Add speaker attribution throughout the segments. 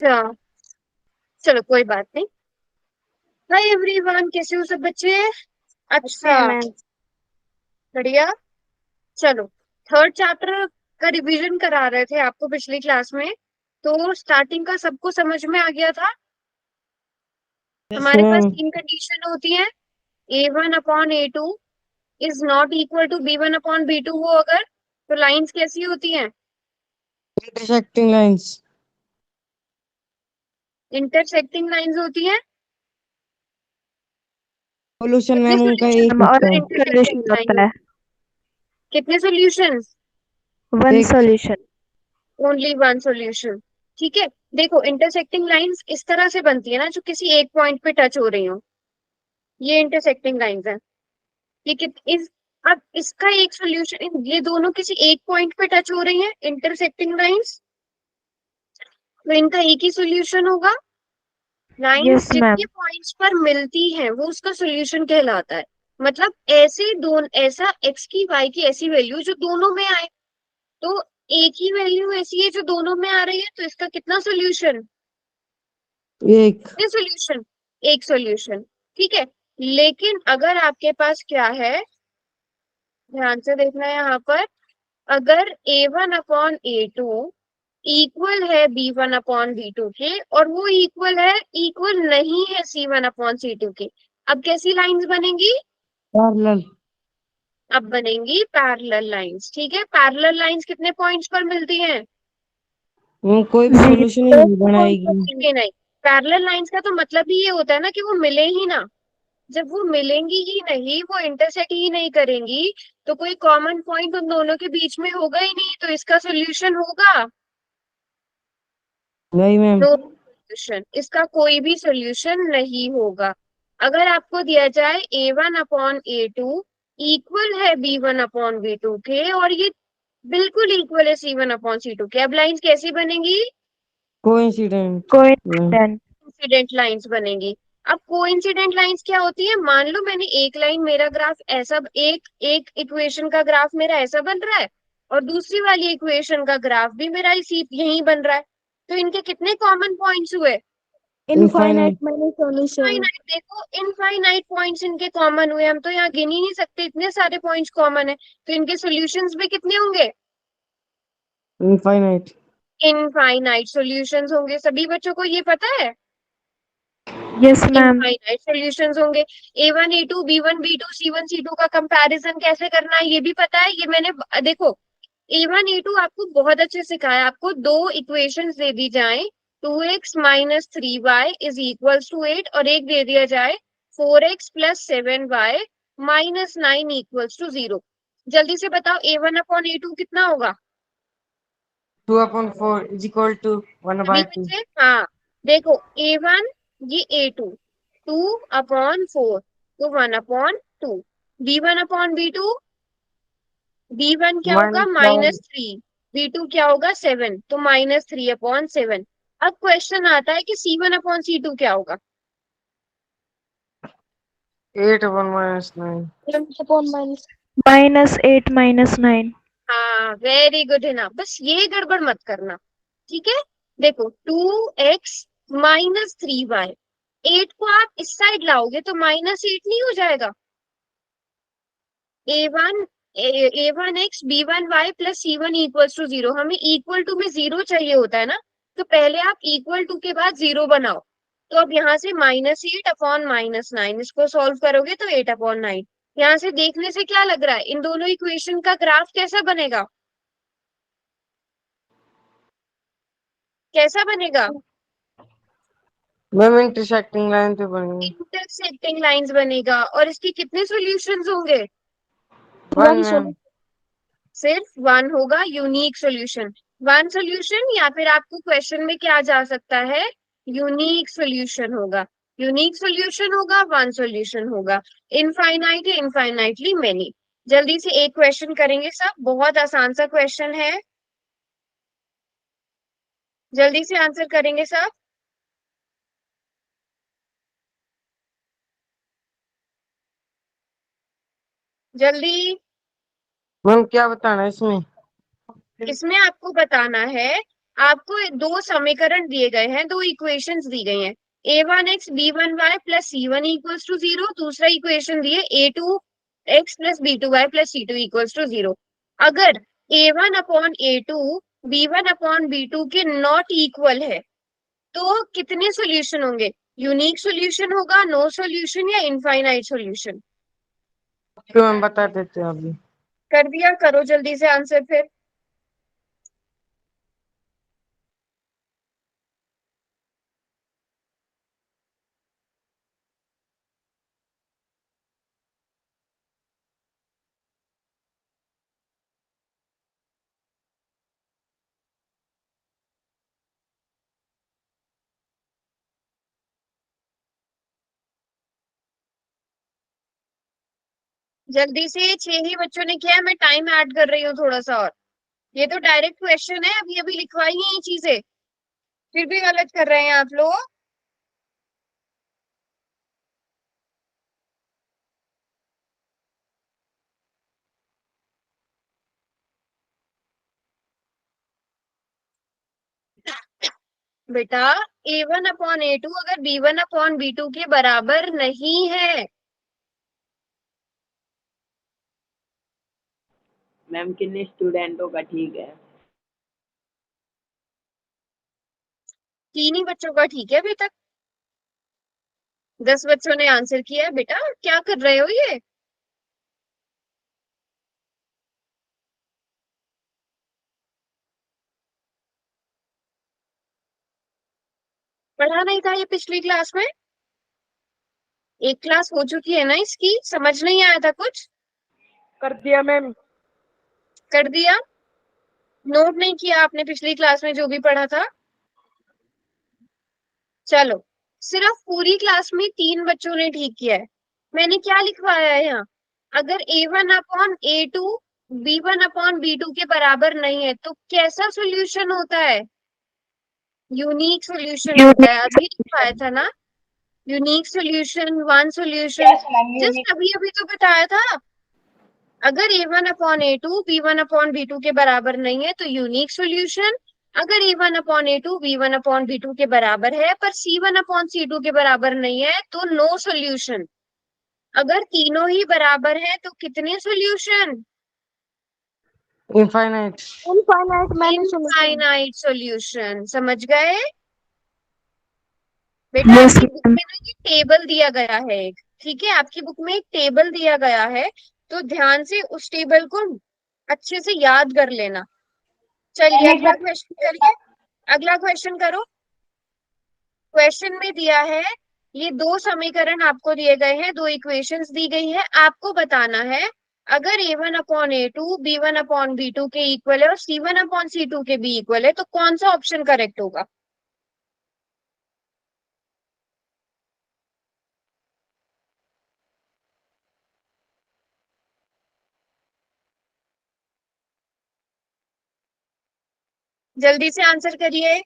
Speaker 1: अच्छा, चलो कोई बात नहीं। हाय एवरीवन, कैसे हो सब बच्चे?
Speaker 2: अच्छे
Speaker 1: अच्छा,
Speaker 2: हैं मैम।
Speaker 1: बढ़िया। चलो, थर्ड चैप्टर का रिवीजन करा रहे थे आपको पिछली क्लास में। तो स्टार्टिंग का सबको समझ में आ गया था।
Speaker 2: यस
Speaker 1: हमारे पास
Speaker 2: मैम।
Speaker 1: तीन कंडीशन होती है। A1/A2 is not equal to B1/B2 हो अगर, तो लाइंस कैसी होती हैं?
Speaker 2: Intersecting lines.
Speaker 1: इंटरसेक्टिंग लाइंस होती हैं।
Speaker 2: सॉल्यूशन
Speaker 1: कितने
Speaker 2: मैम उनका
Speaker 1: सॉल्यूशन
Speaker 2: एक
Speaker 1: होते
Speaker 2: होता
Speaker 1: हैं
Speaker 2: है।
Speaker 1: अगर इंटरसेक्टिंग
Speaker 3: सोल्यूशन
Speaker 1: लाइन
Speaker 3: होता
Speaker 1: हो?
Speaker 3: है।
Speaker 1: कितने सॉल्यूशंस?
Speaker 3: वन
Speaker 2: एक।
Speaker 3: सोल्यूशन।
Speaker 1: Only one solution. ठीक है। देखो, इंटरसेक्टिंग लाइंस इस तरह से बनती है ना, जो किसी एक पॉइंट पे टच हो रही हो। ये इंटरसेक्टिंग लाइंस है। ये कित इस अब इसका एक सॉल्यूशन, ये दोनों किसी एक पॉइंट पे टच हो रही हैं इंटरसेक्टिंग लाइंस, तो इनका एक ही सॉल्यूशन होगा। लाइंस
Speaker 3: यस
Speaker 1: जितने
Speaker 3: मैम।
Speaker 1: पॉइंट्स पर मिलती हैं वो उसका सॉल्यूशन कहलाता है। मतलब ऐसे दोनों, ऐसा एक्स की वाई की ऐसी वैल्यू जो दोनों में आए। तो एक ही वैल्यू ऐसी है जो दोनों में आ रही है, तो इसका कितना सॉल्यूशन?
Speaker 2: एक।
Speaker 1: कितने सॉल्यूशन? एक सॉल्यूशन। ठीक है। लेकिन अगर आपके पास क्या है, ध्यान से देखना है यहाँ पर। अगर A1/A2 इक्वल है B1/B2 के, और वो इक्वल नहीं है C1/C2 के, अब कैसी लाइंस बनेंगी?
Speaker 2: पैरेलल।
Speaker 1: अब बनेंगी पैरेलल लाइंस। ठीक है। पैरेलल लाइंस कितने पॉइंट्स पर मिलती हैं?
Speaker 2: कोई भी सॉल्यूशन ही
Speaker 3: जीरो
Speaker 2: नहीं बनाएगी।
Speaker 1: ये नहीं। पैरेलल लाइंस का तो मतलब ही ये होता है ना कि वो मिले ही ना। जब वो मिलेंगी ही नहीं, वो इंटरसेक्ट ही नहीं करेंगी, तो कोई कॉमन पॉइंट उन दोनों के बीच में होगा ही नहीं, तो इसका सोल्यूशन होगा?
Speaker 2: नहीं मैम।
Speaker 1: नो सोल्यूशन, इसका कोई भी सोल्यूशन नहीं होगा। अगर आपको दिया जाए A1/A2 इक्वल है B1/B2 के, और ये बिल्कुल इक्वल है C1/C2 के, अब लाइंस कैसी बनेगी?
Speaker 2: कोइंसिडेंट।
Speaker 3: कोइंसिडेंट।
Speaker 1: कोइंसिडेंट लाइंस बनेगी। अब कोइंसिडेंट लाइंस क्या होती है? मान लो मैंने एक लाइन, मेरा ग्राफ ऐसा, एक एक इक्वेशन का ग्राफ मेरा ऐसा बन रहा है, और दूसरी वाली इक्वेशन का ग्राफ भी मेरा इसी यही बन रहा है। तो इनके कितने कॉमन पॉइंट्स हुए?
Speaker 3: Infinite
Speaker 2: infinite.
Speaker 3: Minus solution.
Speaker 1: Infinite. देखो, इनफाइनाइट पॉइंट्स इनके कॉमन हुए, हम तो यहाँ गिन ही नहीं सकते, इतने सारे पॉइंट्स कॉमन है। तो इनके सॉल्यूशंस भी कितने होंगे?
Speaker 2: इनफाइनाइट।
Speaker 1: इनफाइनाइट सॉल्यूशंस होंगे। सभी बच्चों को ये पता है?
Speaker 3: Yes ma'am.
Speaker 1: इनफाइनाइट सॉल्यूशंस होंगे। A1/A2 B1/B2 C1/C2 का कंपैरिजन कैसे करना है ये भी पता है। ये मैंने देखो, A1/A2 आपको बहुत अच्छे से सिखाया। आपको दो इक्वेशंस दे दी जाए, 2x - 3y is equals to 8, और एक दे दिया जाए 4x + 7y -9 इक्वल्स टू 0। जल्दी से बताओ A1/A2 कितना होगा?
Speaker 2: 2/4 इज इक्वल टू वन
Speaker 1: सभी
Speaker 2: बाई टू
Speaker 1: बच्चे, हाँ। देखो, A1, ये A2, 2/4, तो 1/2। B1/B2, B1 क्या होगा?
Speaker 2: Minus nine.
Speaker 1: -3। B2 क्या होगा? 7, तो -3/7। अब क्वेश्चन आता है कि C1/C2 क्या होगा?
Speaker 2: 8/-9।
Speaker 3: Upon minus -8 - 9।
Speaker 1: हाँ, वेरी गुड है ना, बस ये गड़बड़ मत करना। ठीक है। देखो, 2x - 3y, 8 को आप इस साइड लाओगे तो -8 नहीं हो जाएगा? A1, A1x B1y + C1 equals to 0, हमें इक्वल टू में 0 चाहिए होता है ना। तो पहले आप इक्वल टू के बाद 0 बनाओ। तो अब यहाँ से -8/-9, इसको सॉल्व करोगे तो 8/9। यहाँ से देखने से क्या लग रहा है, इन दोनों इक्वेशन का ग्राफ कैसा बनेगा? कैसा बनेगा?
Speaker 2: मैम इंटरसेक्टिंग लाइन पे बनेगी।
Speaker 1: इंटरसेक्टिंग लाइंस बनेगा। और इसके कितने सॉल्यूशंस होंगे?
Speaker 2: One ma'am.
Speaker 1: सिर्फ वन होगा, यूनिक सॉल्यूशन। वन सॉल्यूशन, या फिर आपको क्वेश्चन में क्या जा सकता है? यूनिक सॉल्यूशन होगा। यूनिक सॉल्यूशन होगा, वन सॉल्यूशन होगा। इनफाइनाइट है, इनफाइनाइटली मेनी। जल्दी से एक क्वेश्चन करेंगे सब, बहुत आसान सा क्वेश्चन है। जल्दी से आंसर करेंगे सब। जल्दी।
Speaker 2: मैम क्या बताना है इसमें?
Speaker 1: इसमें आपको बताना है, आपको दो समीकरण दिए गए हैं, दो इक्वेशंस दी गई हैं, a1x b1y plus c1 equals to 0, दूसरा इक्वेशन दिए a2x plus b2y plus c2 equals to 0। अगर a1 upon a2 b1 upon b2 के नॉट इक्वल है तो कितने सॉल्यूशन होंगे? यूनिक सॉल्यूशन होगा, नो सॉल्यूशन या इनफाइनाइट सॉल्यूशन?
Speaker 2: क्यों हम बता देते हैं अभी।
Speaker 1: कर दिया, करो जल्दी से आंसर फिर। जल्दी से, 6 ही बच्चों ने किया है, मैं टाइम ऐड कर रही हूँ थोड़ा सा और। ये तो डायरेक्ट क्वेश्चन है, अभी अभी लिखवाई है ये चीजें, फिर भी गलत कर रहे हैं आप लोग। बेटा a1 अपॉन a2 अगर b1 अपॉन b2 के बराबर नहीं है,
Speaker 4: मैम कितने स्टूडेंटों का ठीक है?
Speaker 1: 3 ही बच्चों का ठीक है अभी तक। 10 बच्चों ने आंसर किया है। बेटा क्या कर रहे हो ये? पढ़ा नहीं था ये पिछली क्लास में? एक क्लास हो चुकी है ना इसकी, समझ नहीं आया था कुछ?
Speaker 4: कर दिया मैम।
Speaker 1: कर दिया? नोट नहीं किया आपने पिछली क्लास में जो भी पढ़ा था? चलो, सिर्फ पूरी क्लास में 3 बच्चों ने ठीक किया है। मैंने क्या लिखवाया है यहाँ? अगर a1 upon a2 b1 upon b2 के बराबर नहीं है तो कैसा सॉल्यूशन होता है? यूनिक सॉल्यूशन होता है, अभी लिखवाया था ना। Unique solution, one solution, just अभी अभी तो बताया था। अगर a1 upon a2 b1 upon b2 के बराबर नहीं है तो यूनिक सॉल्यूशन। अगर a1 upon a2 b1 upon b2 के बराबर है पर c1 अपॉन c2 के बराबर नहीं है तो नो सॉल्यूशन। अगर तीनों ही बराबर है तो कितने solution?
Speaker 2: Infinite.
Speaker 3: Infinite many solution.
Speaker 1: Infinite solution, समझ गए? बेटा
Speaker 3: यस
Speaker 1: आपकी बुक
Speaker 3: मैम।
Speaker 1: में ना ये टेबल दिया गया है एक, ठीक है, आपकी बुक में एक टेबल दिया गया है, तो ध्यान से उस टेबल को अच्छे से याद कर लेना। चलिए अगला क्वेश्चन करिए, अगला क्वेश्चन करो। क्वेश्चन में दिया है, ये दो समीकरण आपको दिए गए हैं, दो इक्वेशंस दी गई है, आपको बताना है अगर a1 upon a2 b1 upon b2 के इक्वल है और c1 अपॉन c2 के भी इक्वल है तो कौन सा ऑप्शन करेक्ट होगा? जल्दी से आंसर करिए,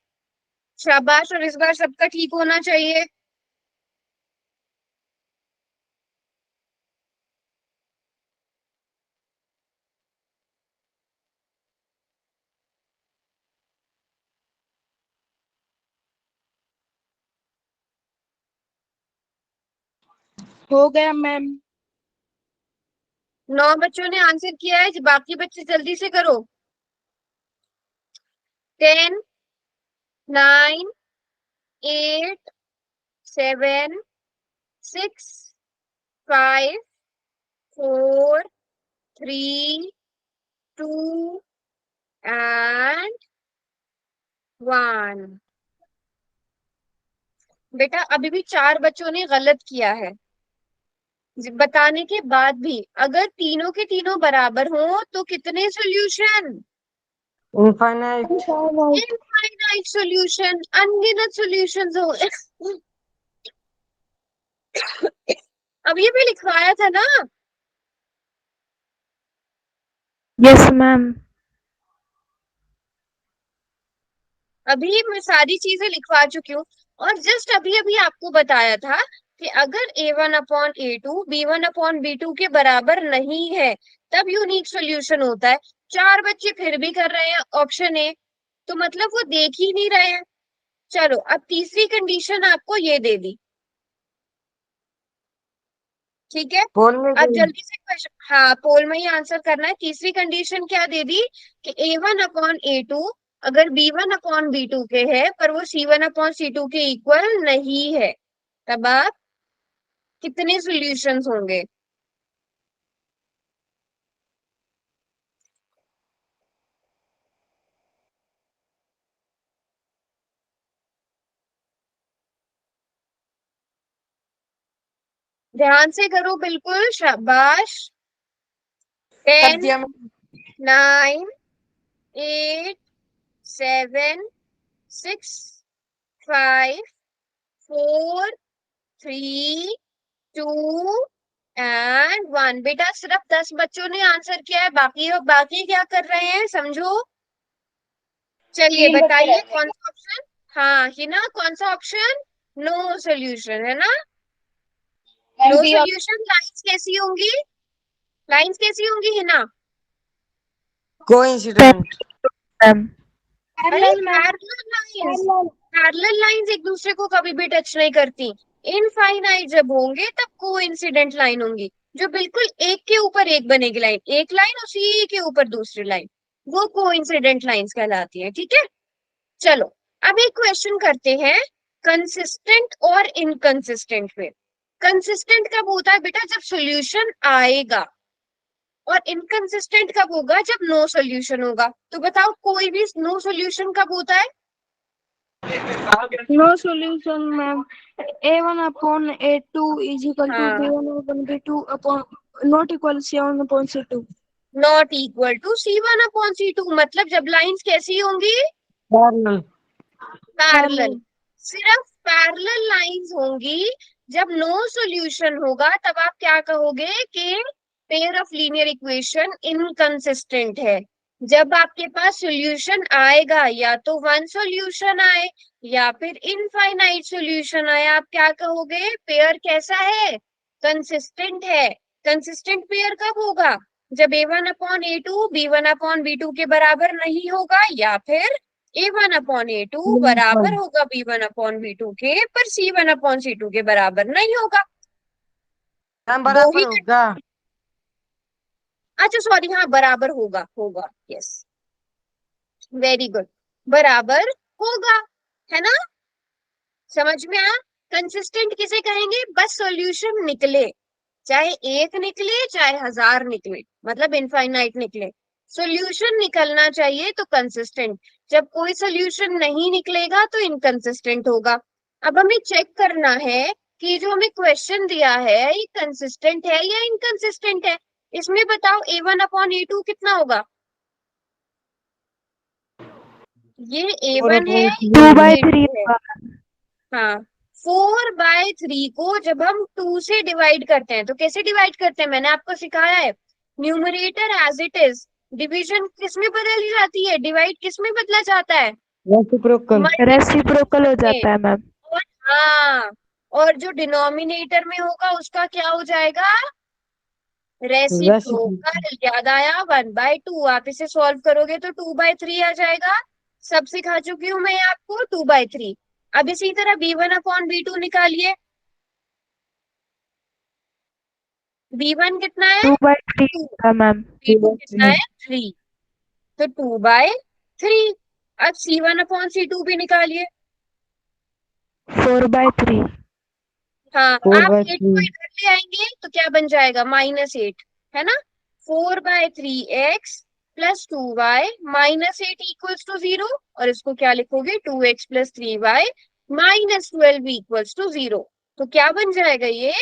Speaker 1: शाबाश, और इस बार सबका ठीक होना चाहिए।
Speaker 4: हो गया मैम।
Speaker 1: 9 बच्चों ने आंसर किया है, बाकी बच्चे जल्दी से करो। 10, 9, 8, 7, 6, 5, 4, 3, 2 एंड 1। बेटा अभी भी 4 बच्चों ने गलत किया है। बताने के बाद भी अगर तीनों के तीनों बराबर हो तो कितने सॉल्यूशन?
Speaker 2: इनफाइनाइट।
Speaker 1: इनफाइनाइट सॉल्यूशन, अनगिनत सॉल्यूशंस हो। अब ये भी लिखवाया था ना।
Speaker 3: Yes ma'am.
Speaker 1: अभी मैं सारी चीजें लिखवा चुकी हूँ और जस्ट अभी अभी आपको बताया था कि अगर a1 upon a2 b1 upon b2 के बराबर नहीं है तब यूनिक सॉल्यूशन होता है। 4 बच्चे फिर भी कर रहे हैं ऑप्शन ए, तो मतलब वो देख ही नहीं रहे हैं। चलो अब तीसरी कंडीशन आपको ये दे दी, ठीक है।
Speaker 2: पोल में
Speaker 1: अब
Speaker 2: गई।
Speaker 1: जल्दी से क्वेश्चन, हाँ पोल में ही आंसर करना है। तीसरी कंडीशन क्या दे दी कि A1/A2 अगर B1/B2 के है पर वो C1/C2 के इक्वल नहीं है, तब आप कितने सॉल्यूशंस होंगे? ध्यान से करो बिल्कुल, शाबाश।
Speaker 2: कर
Speaker 1: 10,
Speaker 2: दिया मैम।
Speaker 1: 9, 8, 7, 6, 5, 4, 3, 2 एंड 1। बेटा सिर्फ 10 बच्चों ने आंसर किया है, बाकी क्या कर रहे हैं समझो। चलिए बताइए कौन सा ऑप्शन। हाँ हिना, कौन सा ऑप्शन? नो सॉल्यूशन है ना। No solution. लाइंस कैसी होंगी? लाइंस कैसी होंगी हिना?
Speaker 2: कोइंसिडेंट।
Speaker 3: मैम
Speaker 1: अरे पैरेलल लाइंस एक दूसरे को कभी भी टच नहीं करती। इनफाइनाइट जब होंगे तब कोइंसिडेंट लाइन होंगी, जो बिल्कुल एक के ऊपर एक बनेगी लाइन, एक लाइन उसी के ऊपर दूसरी लाइन, वो कोइंसिडेंट लाइंस कहलाती है, ठीक है। चलो अब एक क्वेश्चन करते हैं कंसिस्टेंट और इनकंसिस्टेंट पे। कंसिस्टेंट कब होता है बेटा? जब सॉल्यूशन आएगा। और इनकंसिस्टेंट कब होगा? जब नो सॉल्यूशन होगा। तो बताओ कोई भी नो सॉल्यूशन कब होता है?
Speaker 3: No solution ma'am A1/A2 is equal to
Speaker 1: हाँ,
Speaker 3: B1/B2 upon not equal C1/C2।
Speaker 1: Not equal to C1/C2, मतलब जब लाइंस कैसी होंगी?
Speaker 2: पैरेलल।
Speaker 1: पैरेलल। सिर्फ पैरेलल लाइंस होंगी। जब नो सॉल्यूशन होगा तब आप क्या कहोगे कि pair of linear equation inconsistent है। जब आपके पास सॉल्यूशन आएगा, या तो वन सॉल्यूशन आए या फिर इनफाइनाइट सॉल्यूशन आए, आप क्या कहोगे? पेयर कैसा है? कंसिस्टेंट है। कंसिस्टेंट पेयर कब होगा? जब A1/A2 B1/B2 के बराबर नहीं होगा, या फिर A1/A2 बराबर होगा B1/B2 के, पर C1/C2 के बराबर नहीं होगा।
Speaker 2: मैम
Speaker 1: दो
Speaker 2: बराबर
Speaker 1: ही।
Speaker 2: होगा।
Speaker 1: अच्छा सॉरी, हाँ बराबर होगा, होगा, यस, वेरी गुड, बराबर होगा, है ना। समझ में आया? कंसिस्टेंट किसे कहेंगे? बस सॉल्यूशन निकले, चाहे एक निकले चाहे 1000 निकले, मतलब इनफाइनाइट निकले, सॉल्यूशन निकलना चाहिए तो कंसिस्टेंट। जब कोई सॉल्यूशन नहीं निकलेगा तो इनकंसिस्टेंट होगा। अब हमें चेक करना है कि जो हमें क्वेश्चन दिया है ये कंसिस्टेंट है या इनकंसिस्टेंट है। इसमें बताओ A1/A2 कितना होगा? ये A1 है, ये
Speaker 3: 2/3
Speaker 1: A2 है। हाँ, 4/3 को जब हम 2 से डिवाइड करते हैं तो कैसे डिवाइड करते हैं? मैंने आपको सिखाया है, numerator as it is, division किसमें बदल जाती है, डिवाइड किसमें बदला जाता है?
Speaker 2: रेसिप्रोकल।
Speaker 3: रेसिप्रोकल हो
Speaker 1: में।
Speaker 3: जाता है मैम।
Speaker 1: और हाँ, और जो डिनोमिनेटर में होगा उसका क्या हो जाएगा?
Speaker 2: रेसिप्रोकल।
Speaker 1: रेसिप्रोकल। याद आया? 1/2। आप इसे सॉल्व करोगे तो 2/3 आ जाएगा। सब सिखा चुकी हूँ मैं आपको, 2/3। अब इसी तरह B1/B2 निकालिए। B1 कितना है?
Speaker 3: 2/3
Speaker 1: 2।
Speaker 3: था मैम।
Speaker 1: B2 कितना है? 3। तो 2/3। अब C1/C2 भी निकालिए।
Speaker 3: 4/3।
Speaker 1: हाँ,
Speaker 2: फोर
Speaker 1: आप
Speaker 2: बाय
Speaker 1: 8
Speaker 2: थ्री
Speaker 1: को इधर ले आएंगे तो क्या बन जाएगा? -8, है ना। 4/3x plus 2y -8 equals to 0। और इसको क्या लिखोगे? 2x plus 3y -12 equals to 0। तो क्या बन जाएगा ये?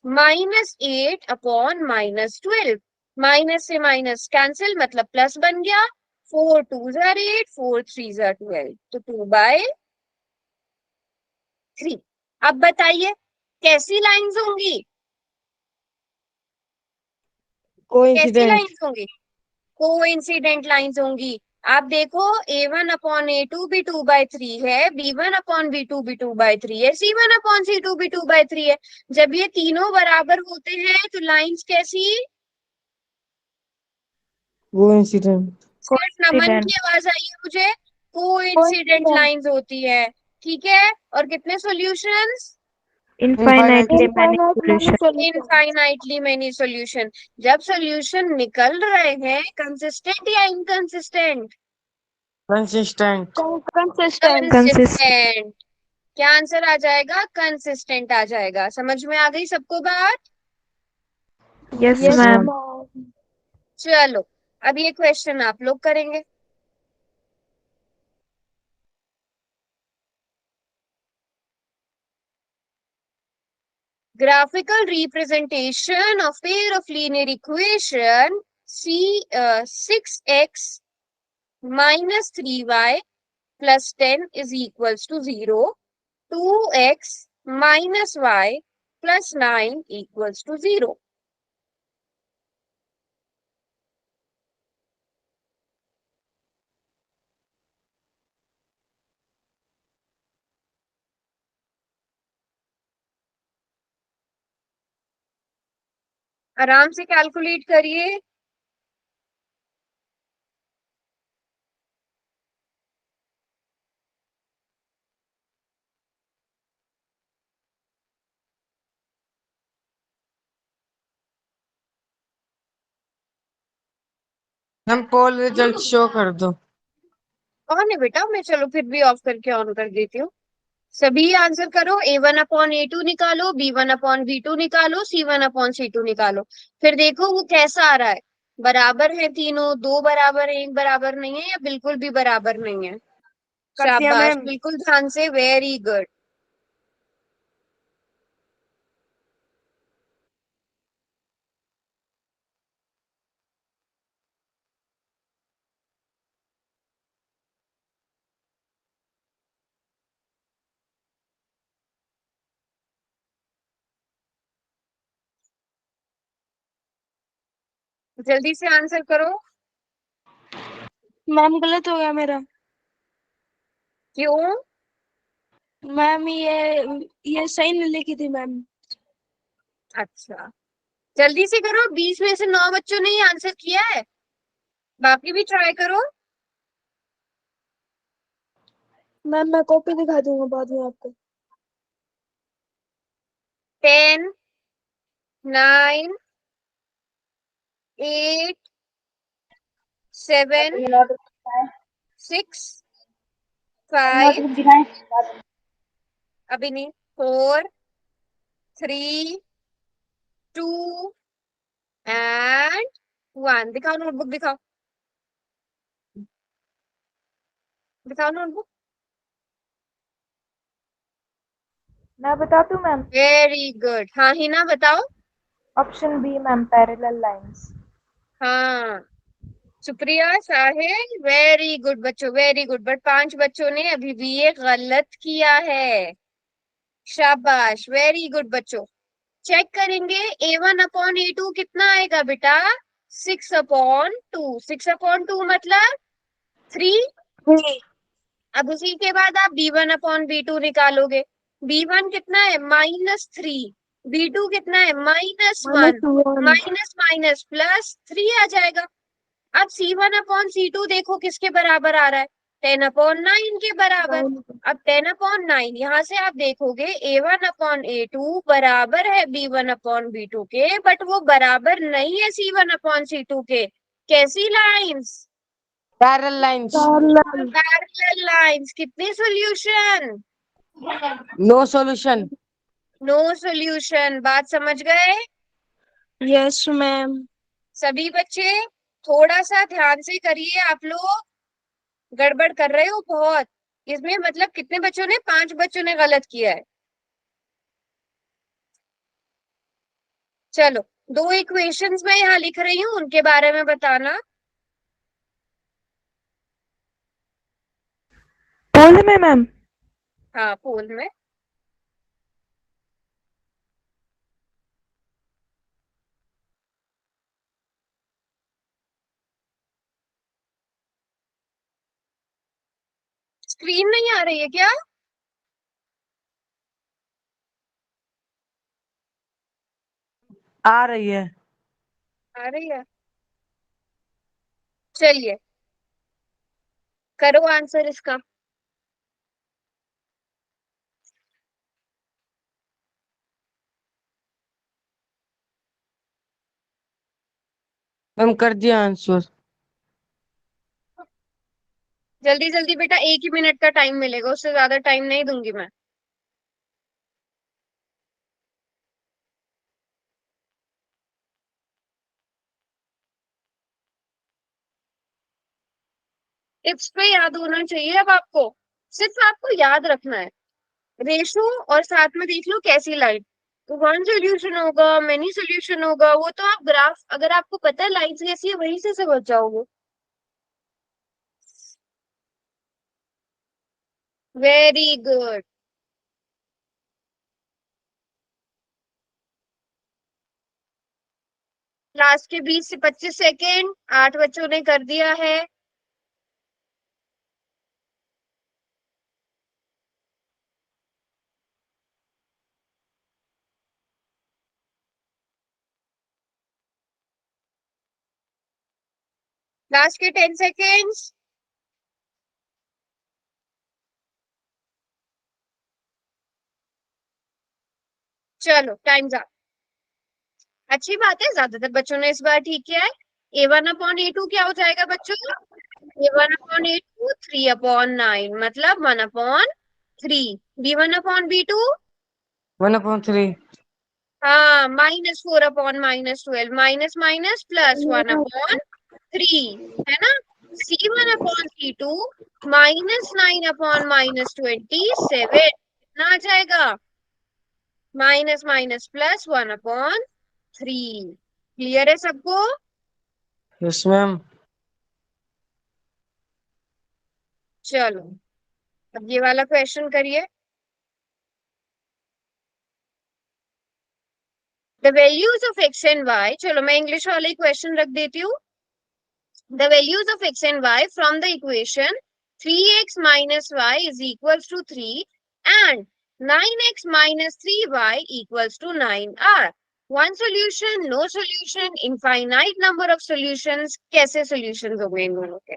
Speaker 1: -8/-12। माइनस से माइनस कैंसिल, मतलब प्लस बन गया। 4 2 8, 4 3 12, तो 2/3। अब बताइए कैसी लाइंस होंगी? कैसी
Speaker 2: कोइंसिडेंट।
Speaker 1: लाइंस होंगी? कोइंसिडेंट लाइंस होंगी। आप देखो A1/A2 भी 2/3 है, B1/B2 भी 2/3 है, C1/C2 भी 2/3 है। जब ये तीनों बराबर होते हैं तो लाइंस कैसी?
Speaker 2: कोइंसिडेंट।
Speaker 1: सिर्फ नमन
Speaker 3: कोइंसिडेंट।
Speaker 1: की आवाज आई है मुझे। कोइंसिडेंट लाइंस होती है, ठीक है। और कितने solutions?
Speaker 2: Infinitely many
Speaker 3: Infinitely
Speaker 2: solution.
Speaker 3: many solutions.
Speaker 1: Infinitely many solution. जब सॉल्यूशन निकल रहे हैं, कंसिस्टेंट या inconsistent?
Speaker 2: Consistent.
Speaker 3: Consistent.
Speaker 2: Consistent.
Speaker 1: Consistent. क्या आंसर आ जाएगा? कंसिस्टेंट आ जाएगा। समझ में आ गई सबको बात?
Speaker 2: Yes
Speaker 3: Yes,
Speaker 2: ma'am.
Speaker 3: ma'am.
Speaker 1: चलो, अब ये क्वेश्चन आप लोग करेंगे। Graphical representation of pair of linear equation C 6x minus 3y plus 10 is equals to 0. 2x minus y plus 9 equals to 0. आराम से कैलकुलेट करिए।
Speaker 2: मैम पोल रिजल्ट शो कर दो।
Speaker 1: ऑन है बेटा, मैं चलो फिर भी ऑफ करके ऑन कर देती हूँ। सभी आंसर करो। A1/A2 निकालो, B1/B2 निकालो, C1/C2 निकालो। फिर देखो वो कैसा आ रहा है। बराबर है तीनों, दो बराबर है, एक बराबर नहीं है, या बिल्कुल भी बराबर नहीं है?
Speaker 3: कर दिया
Speaker 1: शाबाश,
Speaker 3: मैम।
Speaker 1: बिल्कुल ध्यान से, वेरी गुड। जल्दी से आंसर करो।
Speaker 3: मैम गलत हो गया मेरा।
Speaker 1: क्यों?
Speaker 3: मैम ये सही नहीं लिखी थी मैम।
Speaker 1: अच्छा, जल्दी से करो, 20 में से 9 बच्चों ने ही आंसर किया है। बाकी भी ट्राई करो।
Speaker 3: मैम मैं कॉपी दिखा दूंगा बाद में आपको।
Speaker 1: 10, 9, 8, 7, 6, 5, अभी नहीं, 4, 3, 2 एंड 1। दिखाओ नोटबुक, दिखाओ, दिखाओ नोटबुक।
Speaker 5: मैं बता दूं मैम।
Speaker 1: Very good. हाँ हिना बताओ।
Speaker 5: Option B ma'am, parallel lines.
Speaker 1: हाँ, सुप्रिया साहिल, वेरी गुड बच्चों, वेरी गुड। बट 5 बच्चों ने अभी भी ये गलत किया है। शाबाश, वेरी गुड बच्चों। चेक करेंगे। A1/A2 कितना आएगा बेटा? 6/2। 6/2 मतलब 3। अब उसी के बाद आप B1/B2 निकालोगे। B1 कितना है? -3। B2 कितना है? -1।
Speaker 3: -1।
Speaker 1: माइनस माइनस प्लस 3 आ जाएगा। अब C1/C2 देखो किसके बराबर आ रहा है? 10/9 के बराबर। अब 10/9 यहाँ से आप देखोगे A1/A2 बराबर है B1/B2 के, बट वो बराबर नहीं है C1/C2 के। कैसी lines?
Speaker 2: Parallel lines.
Speaker 1: Parallel lines. कितने solution?
Speaker 2: No solution.
Speaker 1: No solution. बात समझ गए
Speaker 3: यस मैम।
Speaker 1: सभी बच्चे? थोड़ा सा ध्यान से करिए, आप लोग गड़बड़ कर रहे हो बहुत। इसमें मतलब कितने बच्चों ने? 5 बच्चों ने गलत किया है। चलो, दो इक्वेशंस मैं यहाँ लिख रही हूँ, उनके बारे में बताना।
Speaker 5: पोल में मैम।
Speaker 1: हाँ, पोल में। स्क्रीन नहीं आ रही है क्या?
Speaker 2: आ रही है।
Speaker 1: आ रही है। चलिए, करो आंसर इसका।
Speaker 2: मैम कर दिया आंसर।
Speaker 1: जल्दी जल्दी बेटा, 1 ही मिनट का टाइम मिलेगा, उससे ज्यादा टाइम नहीं दूंगी मैं। टिप्स पे याद होना चाहिए अब आपको, सिर्फ आपको याद रखना है रेशो, और साथ में देख लो कैसी लाइन। तो वन सोल्यूशन होगा, मेनी सोल्यूशन होगा, वो तो आप ग्राफ, अगर आपको पता है लाइन्स कैसी है वहीं से समझ जाओगे। Very good. लास्ट के 20 से 25 सेकेंड, 8 बच्चों ने कर दिया है। लास्ट के 10 सेकेंड्स। चलो टाइम्स अप। अच्छी बात है, ज्यादातर बच्चों ने इस बार ठीक किया है। A1/A2 क्या हो जाएगा बच्चों? A1/A2 3/9, मतलब 1/3। B1/B2,
Speaker 2: 1/3।
Speaker 1: हाँ, -4/-12, माइनस माइनस प्लस 1/3, है ना। C1/C2 -9/-27, कितना आ जाएगा? Minus minus plus 1/3। क्लियर है सबको?
Speaker 2: Yes ma'am.
Speaker 1: चलो अब ये वाला क्वेश्चन करिए। The values of x and y, चलो मैं इंग्लिश वाले क्वेश्चन रख देती हूँ। The values of x and y from the equation 3x minus y is equals to 3 and 9x minus 3y equals to 9 are one solution, no solution, infinite number of solutions। कैसे solutions हो गए इन दोनों के?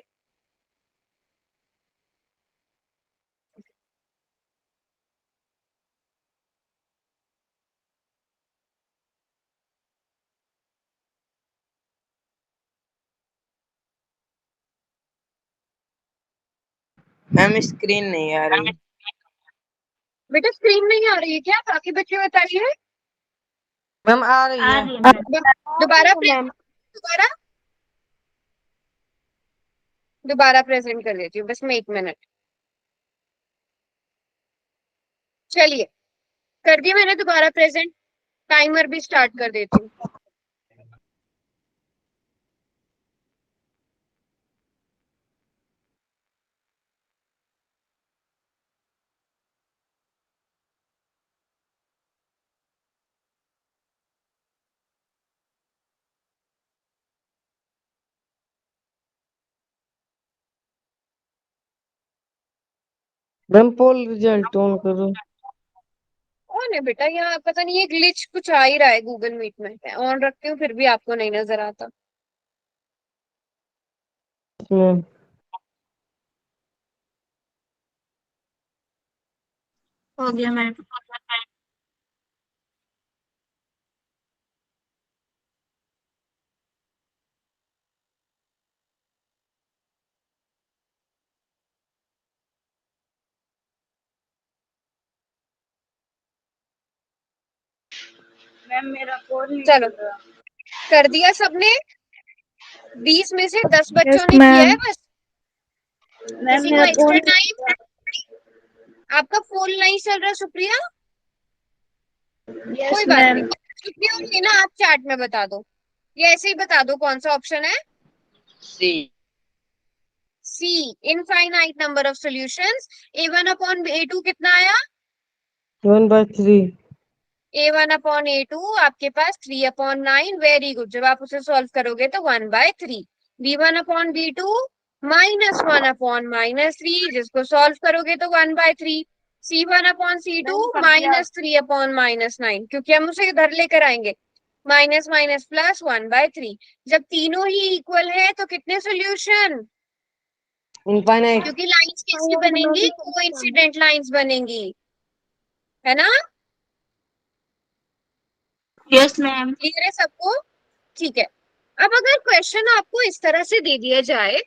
Speaker 4: Ma'am screen नहीं आ रही।
Speaker 1: बेटा screen नहीं आ रही है क्या? बाकी बच्चे बताइए।
Speaker 2: मैम आ रही है।
Speaker 1: दोबारा दोबारा दोबारा प्रेजेंट कर देती हूँ, बस मैं 1 मिनट। चलिए कर दिया मैंने दोबारा प्रेजेंट, टाइमर भी स्टार्ट कर देती हूँ।
Speaker 2: मैम पोल रिजल्ट ऑन करो।
Speaker 1: कौन है बेटा यहाँ? पता नहीं, ये ग्लिच कुछ आ ही रहा है गूगल मीट में। मैं ऑन रखती हूँ फिर भी आपको नहीं नजर आता।
Speaker 2: मैम
Speaker 3: हो गया मैम।
Speaker 4: मैम मेरा फोन नहीं
Speaker 1: चलो
Speaker 4: चल रहा।
Speaker 1: कर दिया सबने? 20 में से 10 बच्चों
Speaker 5: यस
Speaker 1: ने किया है
Speaker 5: मैम।
Speaker 1: बस।
Speaker 4: मैम
Speaker 1: किसी को
Speaker 4: मेरा
Speaker 1: एक्स्ट्रा
Speaker 4: फोन
Speaker 1: टाइम? आपका फोन नहीं चल रहा सुप्रिया?
Speaker 4: यस
Speaker 1: कोई बात नहीं,
Speaker 4: मैम।
Speaker 1: सुप्रिया ये ना आप चैट में बता दो, ये ऐसे ही बता दो कौन सा ऑप्शन है।
Speaker 4: C.
Speaker 1: C, infinite number of solutions. A1/A2 कितना आया?
Speaker 2: 1/3।
Speaker 1: A1/A2 आपके पास 3/9। वेरी गुड, जब आप उसे सॉल्व करोगे तो 1/3। B1/B2 -1/-3, जिसको सॉल्व करोगे तो 1/3। C1/C2 -3/-9, क्योंकि हम उसे इधर लेकर आएंगे। Minus minus plus 1/3। जब तीनों ही इक्वल है तो कितने सोल्यूशन?
Speaker 2: इनफाइनाइट।
Speaker 1: क्योंकि लाइंस कैसी बनेंगी, कोइंसिडेंट लाइंस बनेंगी, है ना?
Speaker 3: Yes ma'am.
Speaker 1: क्लियर है सबको? ठीक है। अब अगर क्वेश्चन आपको इस तरह से दे दिया जाए,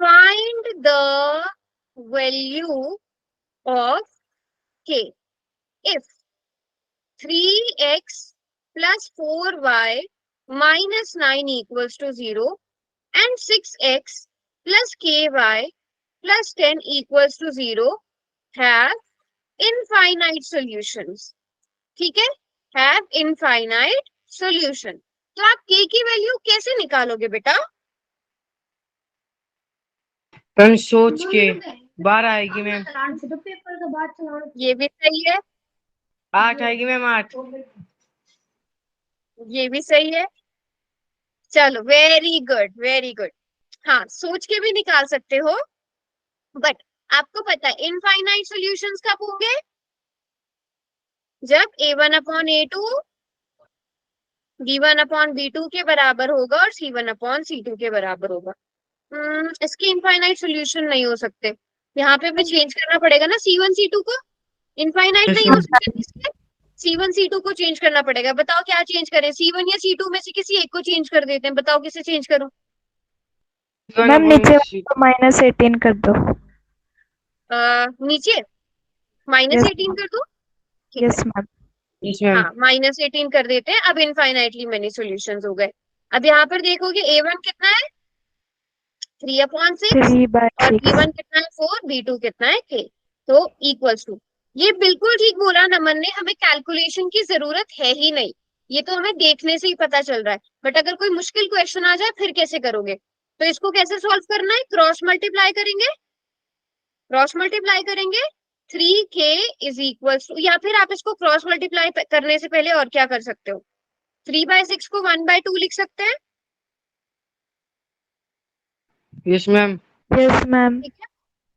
Speaker 1: find the value of k if 3x plus 4y minus 9 equals to 0 and 6x plus ky plus 10 equals to 0 have infinite solutions. ठीक है, have infinite solution. तो आप k की वैल्यू कैसे निकालोगे बेटा?
Speaker 2: मैम सोच के 12 आएगी मैम।
Speaker 1: ये भी सही है,
Speaker 2: 8 आएगी मैम, 8।
Speaker 1: ये भी सही है। चलो, वेरी गुड वेरी गुड। हाँ, सोच के भी निकाल सकते हो, बट आपको पता है इनफाइनाइट सॉल्यूशंस कब होंगे? जब a1/a2 b1/b2 के बराबर होगा और c1/c2 के बराबर होगा। इसके इनफाइनाइट सॉल्यूशन नहीं हो सकते। यहाँ पे भी चेंज करना पड़ेगा ना, c1 c2 को। इनफाइनाइट नहीं हो सकते इसके, c1 c2 को चेंज करना पड़ेगा। बताओ क्या चेंज करें, c1 या c2 में से किसी एक को चेंज कर देते हैं। बताओ किसे चेंज करूं?
Speaker 5: मैम नीचे -18 कर दो।
Speaker 1: नीचे -18 कर दो। ठीक है,
Speaker 5: यस मैम।
Speaker 2: Yes ma'am.
Speaker 1: हाँ -18 कर देते हैं। अब इनफाइनाइटली मेनी सॉल्यूशंस हो गए। अब यहाँ पर देखोगे a1 कितना है 3/6 और
Speaker 5: 3/6।
Speaker 1: b1 कितना है 4, b2 कितना है k। तो इक्वल्स टू, ये बिल्कुल ठीक बोला नमन ने, हमें कैलकुलेशन की जरूरत है ही नहीं, ये तो हमें देखने से ही पता चल रहा है। बट अगर कोई मुश्किल क्वेश्चन आ जाए फिर कैसे करोगे? तो इसको कैसे सॉल्व करना है? क्रॉस मल्टीप्लाई करेंगे, क्रॉस मल्टीप्लाई करेंगे 3k इज इक्वल टू, या फिर आप इसको क्रॉस मल्टीप्लाई करने से पहले और क्या कर सकते हो, 3/6 को 1/2 लिख सकते हैं।
Speaker 2: Yes ma'am.
Speaker 5: Yes ma'am.
Speaker 1: ठीक है,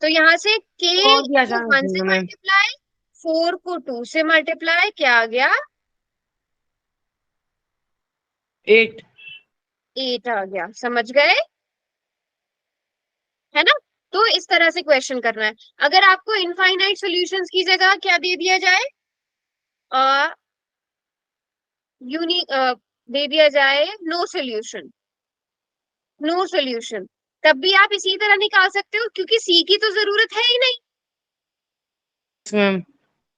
Speaker 1: तो यहाँ से k
Speaker 2: और भी
Speaker 1: को
Speaker 2: आसान
Speaker 1: 1 से
Speaker 2: है मैम।
Speaker 1: मल्टीप्लाई, 4 को 2 से मल्टीप्लाई, क्या आ गया
Speaker 2: 8।
Speaker 1: 8 आ गया। समझ गए, है ना? तो इस तरह से क्वेश्चन करना है। अगर आपको इनफाइनाइट सॉल्यूशंस की जगह क्या दे दिया जाए, यूनिक दे दिया जाए नो सॉल्यूशन, नो सॉल्यूशन, तब भी आप इसी तरह निकाल सकते हो क्योंकि सी की तो जरूरत है ही नहीं।
Speaker 2: Yes ma'am.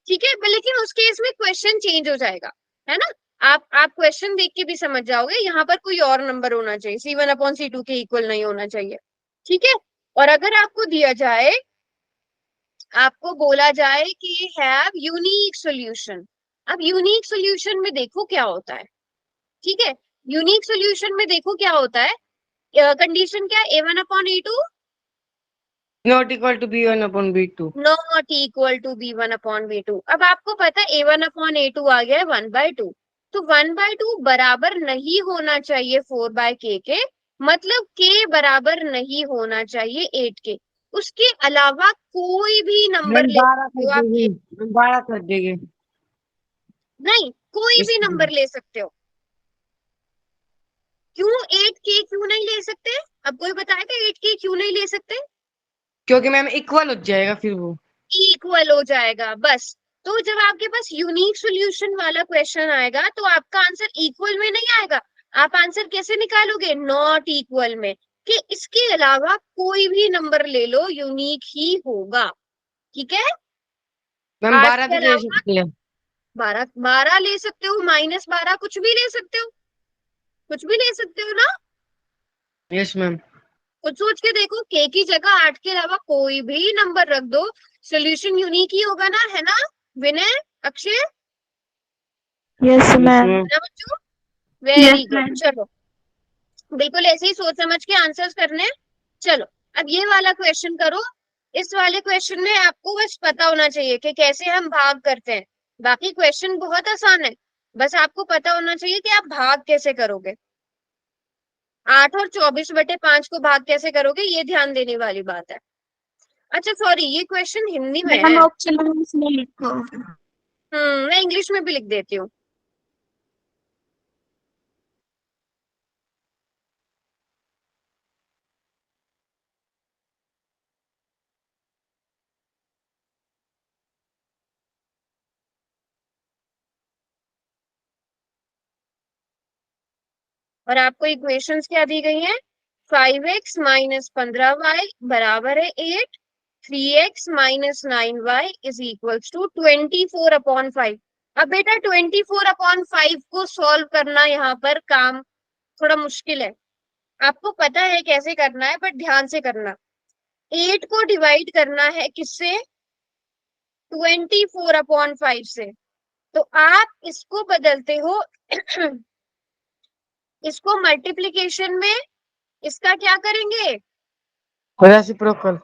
Speaker 1: ठीक है, लेकिन उस केस में क्वेश्चन चेंज हो जाएगा, है ना? आप क्वेश्चन देख के भी समझ जाओगे, यहाँ पर कोई और नंबर होना चाहिए, c1/c2 के इक्वल नहीं होना चाहिए। ठीक है, और अगर आपको दिया जाए, आपको बोला जाए कि हैव यूनिक सॉल्यूशन, अब यूनिक सॉल्यूशन में देखो क्या होता है। ठीक है, यूनिक सॉल्यूशन में देखो क्या होता है, कंडीशन क्या है, a1/a2
Speaker 2: not equal to b1/b2।
Speaker 1: Not equal to b1/b2। अब आपको पता है a1/a2 आ गया है 1/2, तो 1/2 बराबर नहीं होना चाहिए 4/k के, मतलब k बराबर नहीं होना चाहिए 8 के। उसके अलावा कोई भी नंबर
Speaker 2: मैम
Speaker 1: ले
Speaker 2: 12
Speaker 1: सकते
Speaker 2: कर
Speaker 1: हो आप
Speaker 2: देंगे,
Speaker 1: k,
Speaker 2: मैम 12 कर देंगे।
Speaker 1: नहीं कोई भी नंबर ले सकते हो। क्यों 8k क्यों नहीं ले सकते? अब कोई बताएगा 8k क्यों नहीं ले सकते?
Speaker 2: क्योंकि मैम इक्वल हो जाएगा फिर वो।
Speaker 1: इक्वल हो जाएगा, बस। तो जब आपके पास यूनिक सॉल्यूशन वाला क्वेश्चन आएगा तो आपका आंसर इक्वल में नहीं आएगा। आप आंसर कैसे निकालोगे? नॉट इक्वल में, कि इसके अलावा कोई भी नंबर ले लो यूनिक ही होगा। ठीक है,
Speaker 2: मैम
Speaker 1: 8
Speaker 2: 12
Speaker 1: के
Speaker 2: भी ले
Speaker 1: अलावा
Speaker 2: सकते हैं।
Speaker 1: 12 ले सकते हो, -12 कुछ भी ले सकते हो, कुछ भी ले सकते हो ना।
Speaker 2: Yes ma'am.
Speaker 1: कुछ सोच के देखो, k की जगह 8 के अलावा कोई भी नंबर रख दो, सोल्यूशन यूनिक ही होगा ना, है ना विनय, अक्षय?
Speaker 5: Yes ma'am.
Speaker 1: बच्चों वेरी गुड। चलो, बिल्कुल ऐसे ही सोच समझ के आंसर्स करने हैं। चलो, अब ये वाला क्वेश्चन करो। इस वाले क्वेश्चन में आपको बस पता होना चाहिए कि कैसे हम भाग करते हैं। बाकी क्वेश्चन बहुत आसान है, बस आपको पता होना चाहिए कि आप भाग कैसे करोगे। 8 और 24/5 को भाग कैसे करोगे, ये ध्यान देने वाली बात है। अच्छा सॉरी, ये क्वेश्चन हिंदी में है।
Speaker 3: ऑप्शन में लिखो।
Speaker 1: मैं इंग्लिश में भी लिख देती हूँ। और आपको इक्वेशंस क्या दी गई हैं? 5x माइनस 15y बराबर है 8, 3x minus 9y is equals to 24/5। अब बेटा 24/5 को सॉल्व करना यहाँ पर काम थोड़ा मुश्किल है। आपको पता है कैसे करना है, बट ध्यान से करना। 8 को डिवाइड करना है किससे? 24/5 से। तो आप इसको बदलते हो इसको मल्टीप्लीकेशन में इसका क्या करेंगे?
Speaker 2: रेसिप्रोकल।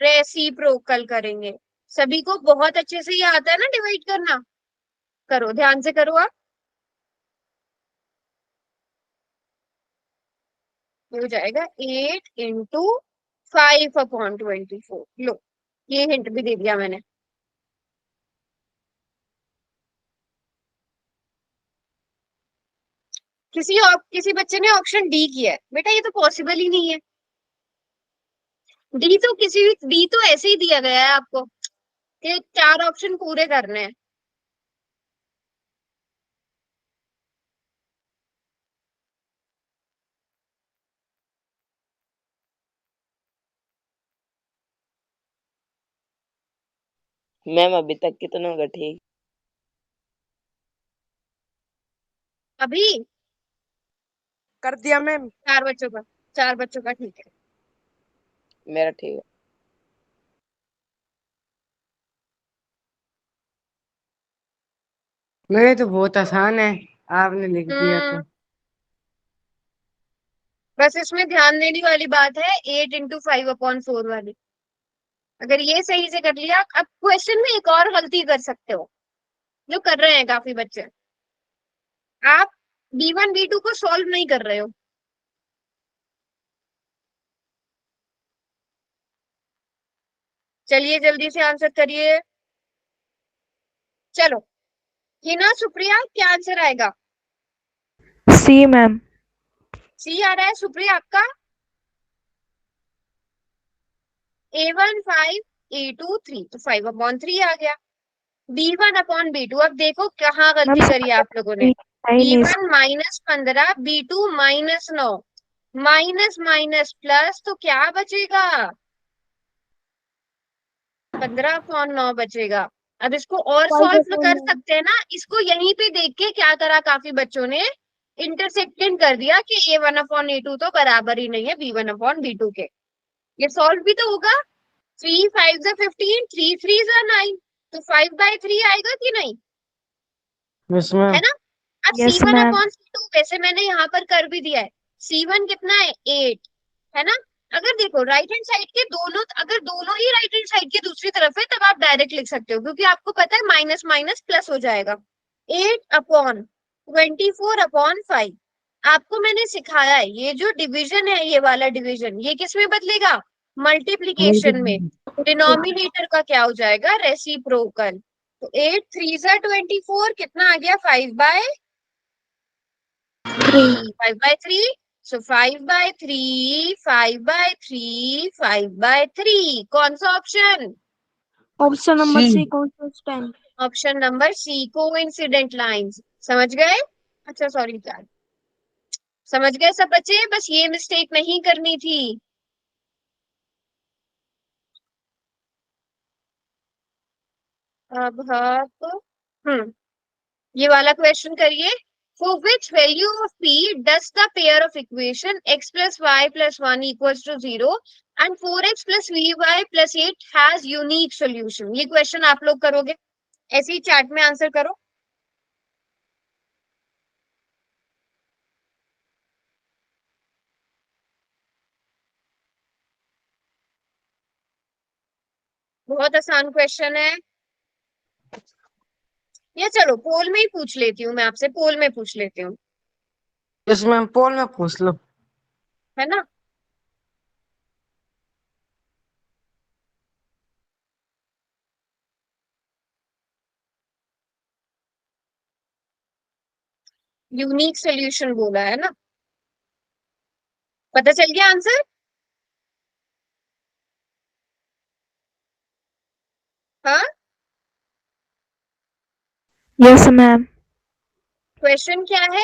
Speaker 1: रेसिप्रोकल करेंगे। सभी को बहुत अच्छे से ये आता है ना डिवाइड करना? करो, ध्यान से करो आप। ये हो जाएगा 8 इंटू 5/24। लो, ये हिंट भी दे दिया मैंने। किसी बच्चे ने ऑप्शन डी किया है। बेटा ये तो पॉसिबल ही नहीं है। डी तो ऐसे ही दिया गया है आपको कि 4 ऑप्शन पूरे करने हैं।
Speaker 4: मैम अभी तक कितना का ठीक?
Speaker 1: अभी
Speaker 2: कर दिया मैम।
Speaker 1: 4 बच्चों का ठीक है।
Speaker 4: मेरा ठीक है।
Speaker 2: मेरे तो बहुत आसान है, आपने लिख दिया तो।
Speaker 1: बस इसमें ध्यान देने वाली बात है 8 इंटू 5/4 वाली। अगर ये सही से कर लिया, अब क्वेश्चन में एक और गलती कर सकते हो जो कर रहे हैं काफी बच्चे। आप B1 B2 को सॉल्व नहीं कर रहे हो। चलिए जल्दी से आंसर करिए। चलो, ये ना सुप्रिया, क्या आंसर आएगा?
Speaker 5: सी मैम।
Speaker 1: सी आ रहा है सुप्रिया आपका? A1 5, A2 3, तो 5/3 आ गया। B1/B2, अब देखो कहाँ
Speaker 5: मैम
Speaker 1: गलती करी आप लोगों ने।
Speaker 5: है ही नहीं।
Speaker 1: B1 minus 15, B2 minus 9, minus minus plus, तो क्या बचेगा? 15/9 बचेगा। अब इसको और सॉल्व कर सकते हैं ना। इसको यहीं पे देख के क्या करा काफी बच्चों ने, इंटरसेक्टेड कर दिया कि A1/A2 तो बराबर ही नहीं है B1/B2 के। ये सॉल्व भी तो होगा। 3 5 15, 3 3 9, तो 5/3 आएगा कि नहीं?
Speaker 2: यस
Speaker 1: है
Speaker 2: मैम।
Speaker 1: ना? अब
Speaker 5: yes
Speaker 1: C1
Speaker 5: ma'am.
Speaker 1: Upon C2 वैसे मैंने यहाँ पर कर भी दिया है। C1 कितना है? 8, है ना? अगर देखो राइट हैंड साइड के दोनों, अगर दोनों ही राइट हैंड साइड की दूसरी तरफ है, तब आप डायरेक्ट लिख सकते हो, क्योंकि आपको पता है माइनस माइनस प्लस हो जाएगा। 8/24/5। आपको मैंने सिखाया है ये जो डिवीजन है, ये वाला डिवीजन, ये किस में बदलेगा? मल्टीप्लीकेशन में। डिनोमिनेटर का क्या हो जाएगा? रेसिप्रोकल। तो 8 3 24, कितना आ गया? 5/3। 5/3, सो 5/3, 5/3, 5/3, कौन सा option?
Speaker 3: Option number
Speaker 2: C.
Speaker 3: C consistent।
Speaker 1: Option number C, coincident lines. समझ गए? अच्छा सॉरी यार, समझ गए सब बच्चे? बस ये मिस्टेक नहीं करनी थी। अब आप ये वाला क्वेश्चन करिए। For which value of p does the pair of equation x plus y plus 1 equals to 0 and 4x plus vy plus 8 has unique solution? ये क्वेश्चन आप लोग करोगे, ऐसे ही चैट में आंसर करो। बहुत आसान क्वेश्चन है। या चलो पोल में ही पूछ लेती हूँ, मैं आपसे पोल में पूछ लेती हूँ,
Speaker 2: यस मैम, पोल में पूछ लो।
Speaker 1: है ना? यूनिक सोल्यूशन बोला है ना? पता चल गया आंसर? हाँ,
Speaker 5: यस मैम।
Speaker 1: क्वेश्चन क्या है?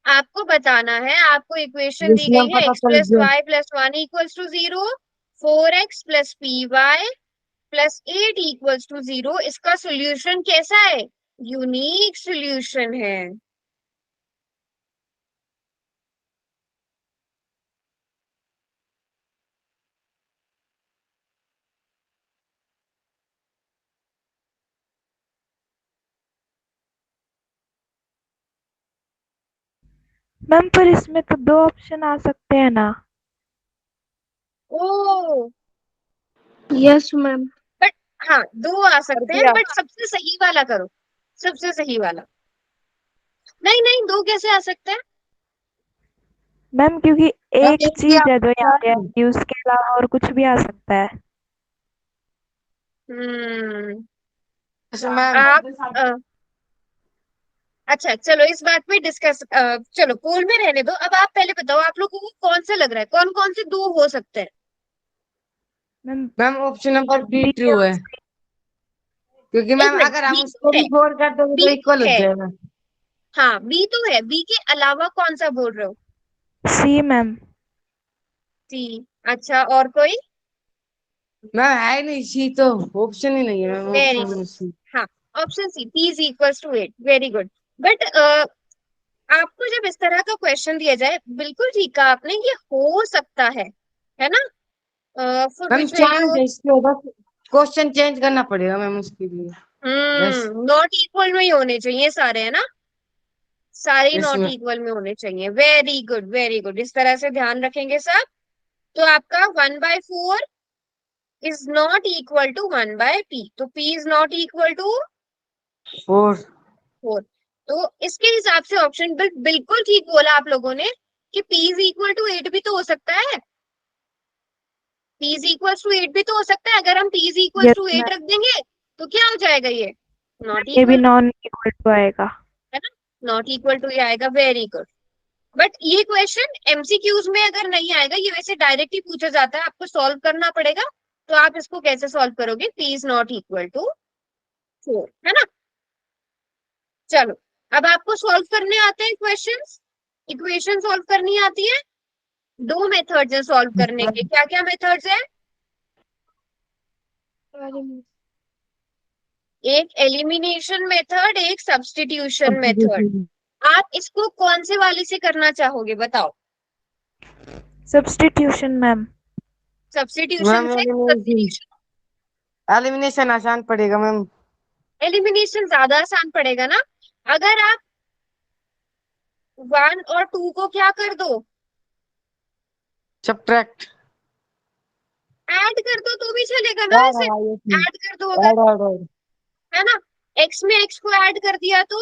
Speaker 1: आपको बताना है, आपको इक्वेशन दी
Speaker 2: जिस मैम
Speaker 1: गई है
Speaker 2: पता
Speaker 1: एक्स
Speaker 2: चल
Speaker 1: प्लस
Speaker 2: गया।
Speaker 1: Y plus one equals to 0, 4x plus p y plus 8 equals to 0। इसका सोल्यूशन कैसा है? यूनिक सोल्यूशन है।
Speaker 5: मैम पर इसमें तो दो ऑप्शन आ सकते हैं ना।
Speaker 1: ओ
Speaker 3: यस मैम।
Speaker 1: बट हाँ, दो आ
Speaker 4: कर
Speaker 1: सकते हैं,
Speaker 4: दिया।
Speaker 1: बट सबसे सही वाला करो, सबसे सही वाला। नहीं नहीं, दो कैसे आ सकते हैं?
Speaker 5: मैम क्योंकि
Speaker 2: मैम
Speaker 5: एक
Speaker 2: एक
Speaker 5: चीज है जो
Speaker 2: ही
Speaker 5: यहाँ पे आती है, उसके अलावा और कुछ भी आ सकता है।
Speaker 1: हम्म।
Speaker 2: मैम
Speaker 1: आप अच्छा चलो, इस बात पे डिस्कस, चलो पोल में रहने दो। अब आप पहले बताओ, आप लोगों को कौन सा लग रहा है, कौन कौन से दो हो सकते हैं?
Speaker 5: Ma'am
Speaker 2: ma'am option number B
Speaker 5: B
Speaker 2: true है, क्योंकि
Speaker 1: एक
Speaker 2: मैम
Speaker 1: मिनट,
Speaker 2: अगर हम
Speaker 1: बी तो
Speaker 2: उसको भी
Speaker 1: है,
Speaker 2: फोर कर दोगे
Speaker 1: बी
Speaker 2: तो इक्वल
Speaker 1: तो
Speaker 2: हो
Speaker 1: है,
Speaker 2: जाएगा।
Speaker 1: हाँ बी तो है, बी के अलावा कौन सा बोल रहे हो?
Speaker 5: सी मैम।
Speaker 1: सी। अच्छा, और कोई?
Speaker 2: मैम है नहीं सी तो, ऑप्शन ही नहीं है मैम
Speaker 1: वेरी
Speaker 2: ऑप्शन
Speaker 1: गुड।
Speaker 2: में सी।
Speaker 1: हाँ, option C, p is equals to 8। Very good. But आपको जब इस तरह का क्वेश्चन दिया जाए, बिल्कुल ठीक कहा आपने, ये हो सकता है ना? For
Speaker 2: ma'am
Speaker 1: which
Speaker 2: chance
Speaker 1: value,
Speaker 2: है इसके, बस क्वेश्चन चेंज करना पड़ेगा मैम उसके लिए। बस
Speaker 1: नॉट इक्वल में ही होने चाहिए सारे, है ना? सारे नॉट
Speaker 2: इसमें
Speaker 1: इक्वल में होने चाहिए। वेरी गुड, वेरी गुड, इस तरह से ध्यान रखेंगे सब। तो आपका 1/4 is not equal to 1/p, तो p is not equal to
Speaker 2: four.
Speaker 1: 4। तो इसके हिसाब से ऑप्शन बिल्कुल ठीक बोला आप लोगों ने कि p इज इक्वल टू 8 भी तो हो सकता है। p इज इक्वल टू 8 भी तो हो सकता है। अगर हम p is equal
Speaker 5: yes
Speaker 1: to
Speaker 5: ma'am,
Speaker 1: 8 रख देंगे तो क्या हो जाएगा? ये नॉट
Speaker 5: ये भी
Speaker 1: इक्वल,
Speaker 5: नॉन इक्वल टू आएगा।
Speaker 1: है ना? नॉट इक्वल टू ही आएगा। Very good. बट ये क्वेश्चन एमसीक्यूज में अगर नहीं आएगा, ये वैसे डायरेक्ट ही पूछा जाता है, आपको सॉल्व करना पड़ेगा। तो आप इसको कैसे सॉल्व करोगे? p is not equal to 4, है ना? चलो, अब आपको सॉल्व करने आते हैं क्वेश्चंस, इक्वेशन सॉल्व करनी आती है। दो मेथड्स हैं सॉल्व करने के। क्या क्या मेथड्स है? एक एलिमिनेशन मेथड, एक सब्स्टिट्यूशन मेथड। आप इसको कौन से वाले से करना चाहोगे, बताओ?
Speaker 5: Substitution ma'am.
Speaker 1: सब्स्टिट्यूशन
Speaker 2: मैम
Speaker 1: से?
Speaker 2: एलिमिनेशन आसान पड़ेगा मैम।
Speaker 1: एलिमिनेशन ज्यादा आसान पड़ेगा ना? अगर आप 1 और 2 को क्या कर दो,
Speaker 2: सब्ट्रैक्ट।
Speaker 1: ऐड कर दो तो भी चलेगा ना? वैसे ऐड कर दो अगर, है ना? x में x को ऐड कर दिया तो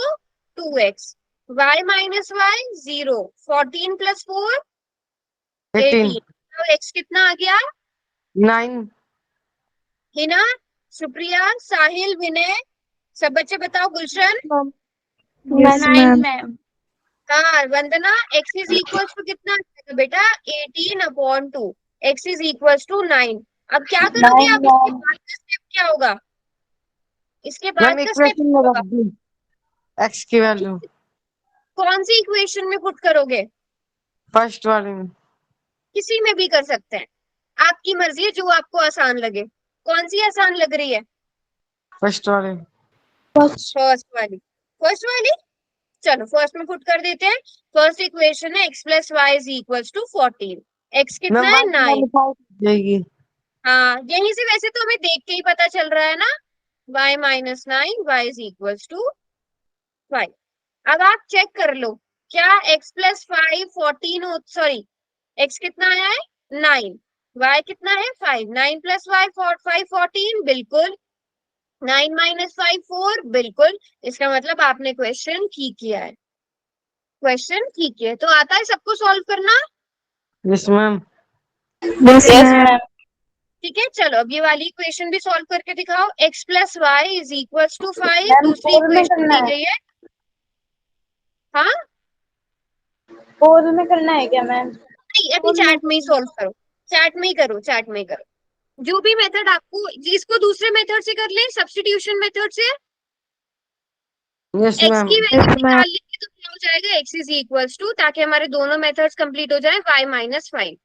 Speaker 1: 2x, y minus Y 0, 14 plus 4
Speaker 2: 18
Speaker 1: 18। तो x कितना आ गया?
Speaker 2: 9।
Speaker 1: हिना, सुप्रिया, साहिल, विनय, सब बच्चे बताओ। Gulshan,
Speaker 5: yes ma'am.
Speaker 1: हाँ Vandana, x is equal to कितना आ जाएगा बेटा? 18/2। x is equal to 9। अब क्या करोगे आप? इसके बाद का स्टेप क्या होगा? इसके बाद
Speaker 2: मैम
Speaker 1: का स्टेप
Speaker 2: इक्वेशन में
Speaker 1: क्या
Speaker 2: रख
Speaker 1: होगा?
Speaker 2: दी एक्स की वैल्यू
Speaker 1: कौन सी इक्वेशन में पुट करोगे?
Speaker 2: फर्स्ट वाले में।
Speaker 1: किसी में भी कर सकते हैं, आपकी मर्जी है, जो आपको आसान लगे। कौन सी आसान लग रही है?
Speaker 2: फर्स्ट वाले।
Speaker 1: फर्स्ट वाली। फर्स्ट वाली, चलो फर्स्ट में पुट कर देते हैं। फर्स्ट इक्वेशन है x plus y is equal to 14। x कितना
Speaker 2: मैम
Speaker 1: है?
Speaker 2: वाई की
Speaker 1: 9।
Speaker 2: वैल्यू 5 जाएगी।
Speaker 1: हाँ, यहीं से वैसे तो हमें देख के ही पता चल रहा है ना। y minus 9, y is equal to 5। अब आप चेक कर लो, क्या x प्लस 5 14 हो, सॉरी, x कितना आया है? 9। y कितना है? 5। 9 प्लस वाई 5 14, बिल्कुल। 9 माइनस 5 4, बिल्कुल। इसका मतलब आपने क्वेश्चन ठीक किया है, क्वेश्चन ठीक है। तो आता है सबको सॉल्व करना?
Speaker 2: Yes ma'am.
Speaker 5: Yes ma'am.
Speaker 1: ठीक है, चलो अब ये वाली इक्वेशन भी सॉल्व करके दिखाओ। x plus y is equal to 5, दूसरी इक्वेशन दी गई है। हाँ,
Speaker 3: और में करना है क्या मैम?
Speaker 1: नहीं, अभी चैट में ही सॉल्व करो, चैट में ही करो, चैट में ही करो। जो भी मेथड आपको, जिसको दूसरे मेथड से कर ले, सब्स्टिट्यूशन मेथड से
Speaker 2: यस
Speaker 1: x
Speaker 2: मैम।
Speaker 1: की वैल्यू
Speaker 5: यस मैम।
Speaker 1: निकाल लेंगे तो क्या हो जाएगा x इज इक्वल्स टू, ताकि हमारे दोनों मेथड्स कंप्लीट हो जाए, y माइनस 5,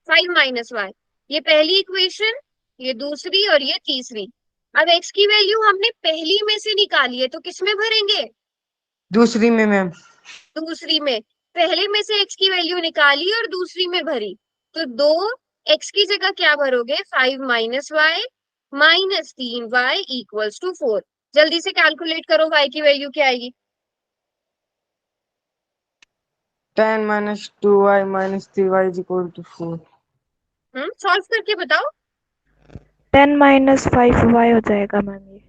Speaker 1: 5 माइनस y। ये पहली इक्वेशन, ये दूसरी और ये तीसरी। अब x की वैल्यू हमने पहली में से निकाली है, तो किसमें भरेंगे?
Speaker 2: दूसरी में मैम।
Speaker 1: दूसरी में। पहले में से x की वैल्यू निकाली और दूसरी में भरी, तो 2x की जगह क्या भरोगे? 5 minus y minus 3y equals to 4। जल्दी से कैलकुलेट करो y की वैल्यू क्या आएगी।
Speaker 2: 10 minus 2y minus 3y is equal to 4।
Speaker 1: Solve करके बताओ।
Speaker 5: 10 माइनस 5y हो जाएगा मैम ये।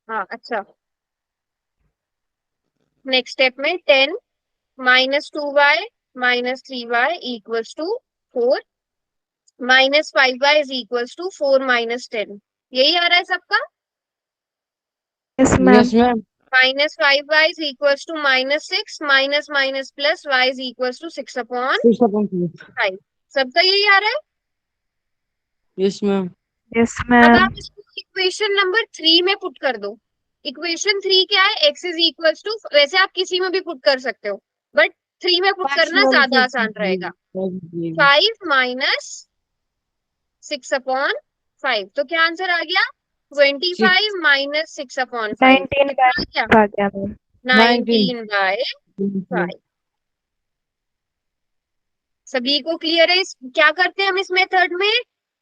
Speaker 1: हाँ अच्छा। नेक्स्ट स्टेप में 10 minus 2y minus 3y equals to 4, minus 5y is equals to 4 minus 10। यही आ रहा है सबका।
Speaker 5: Yes ma'am.
Speaker 2: Yes ma'am.
Speaker 1: Minus 5y is equals to minus 6, minus minus plus y is equals to 6 upon 5। सबका यही आ रहा है।
Speaker 2: Yes ma'am.
Speaker 5: यस
Speaker 1: अब
Speaker 5: मैम।
Speaker 1: आप इसको इक्वेशन नंबर 3 में पुट कर दो। इक्वेशन 3 क्या है? x इज इक्वल्स टू, वैसे आप किसी में भी पुट कर सकते हो, बट 3 में पुट करना ज्यादा आसान रहेगा। 5 माइनस 6 अपॉन 5, तो क्या आंसर आ गया? 25 माइनस 6 अपॉन 5
Speaker 5: 19
Speaker 1: कितना आ गया?
Speaker 5: आ गया मैम।
Speaker 1: 19 बाय 5। सभी को क्लियर है? क्या करते हैं हम इस मेथड में?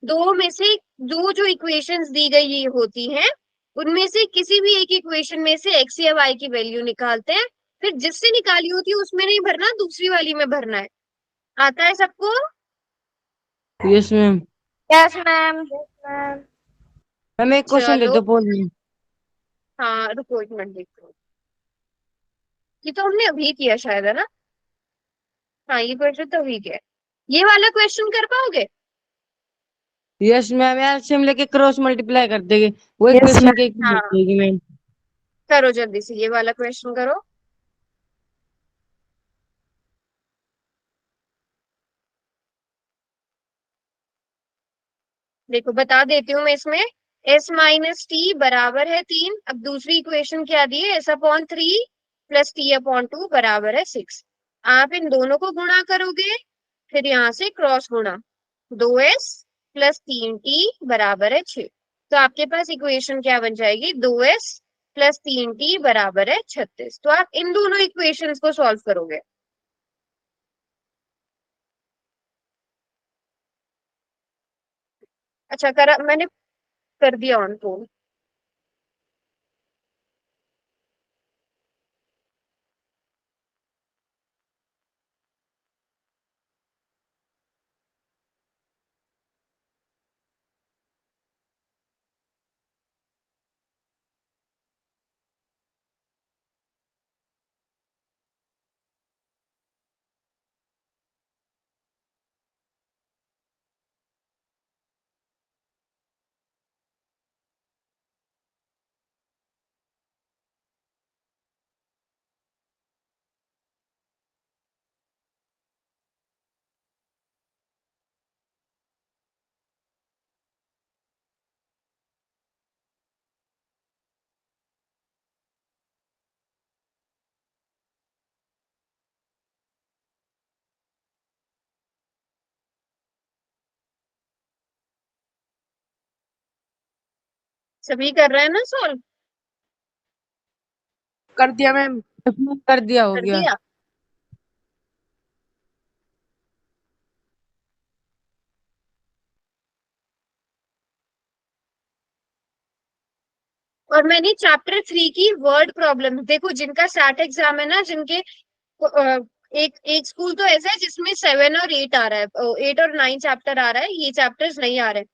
Speaker 1: दो में से जो इक्वेशंस दी गई होती हैं, उनमें से किसी भी एक इक्वेशन में से x या y की वैल्यू निकालते हैं, फिर जिससे निकाली होती है उसमें नहीं भरना, दूसरी वाली में भरना है। आता है सबको?
Speaker 2: Yes ma'am.
Speaker 3: Yes ma'am.
Speaker 2: Ma'am एक क्वेश्चन दे
Speaker 1: चलो
Speaker 2: दो बोल में।
Speaker 1: हाँ रुको एक मिनट देखो, ये तो हमने अभी किया शायद, है ना? हाँ ये क्वेश्चन तो अभी किया है। ये वाला क्वेश्चन कर पाओगे?
Speaker 2: यस मैम, एलसीएम लेके क्रॉस मल्टीप्लाई कर देंगे, वो
Speaker 5: यस
Speaker 2: इक्वेशन
Speaker 5: मैम।
Speaker 2: के
Speaker 1: हाँ
Speaker 2: देगी मैम।
Speaker 1: करो जल्दी से, ये वाला क्वेश्चन करो। देखो बता देती हूँ मैं इसमें। s माइनस टी बराबर है 3। अब दूसरी इक्वेशन क्या दी है? s upon 3 plus T upon 2 बराबर है 6। आप इन दोनों को गुणा करोगे, फिर यहाँ से क्रॉस गुणा, 2s प्लस 3t बराबर है 6। तो आपके पास इक्वेशन क्या बन जाएगी? 2s प्लस 3t बराबर है 36। तो आप इन दोनों इक्वेशंस को सॉल्व करोगे। अच्छा करा मैंने, कर दिया ऑन को। सभी कर रहे हैं ना सॉल्व?
Speaker 2: कर दिया मैम। कर दिया, हो
Speaker 1: कर
Speaker 2: गया।
Speaker 1: दिया। और मैंने चैप्टर 3 की वर्ड प्रॉब्लम, देखो जिनका सैट एग्जाम है ना, जिनके एक स्कूल तो ऐसा है जिसमें 7 और 8 आ रहा है, 8 और 9 चैप्टर आ रहा है, ये चैप्टर्स नहीं आ रहे।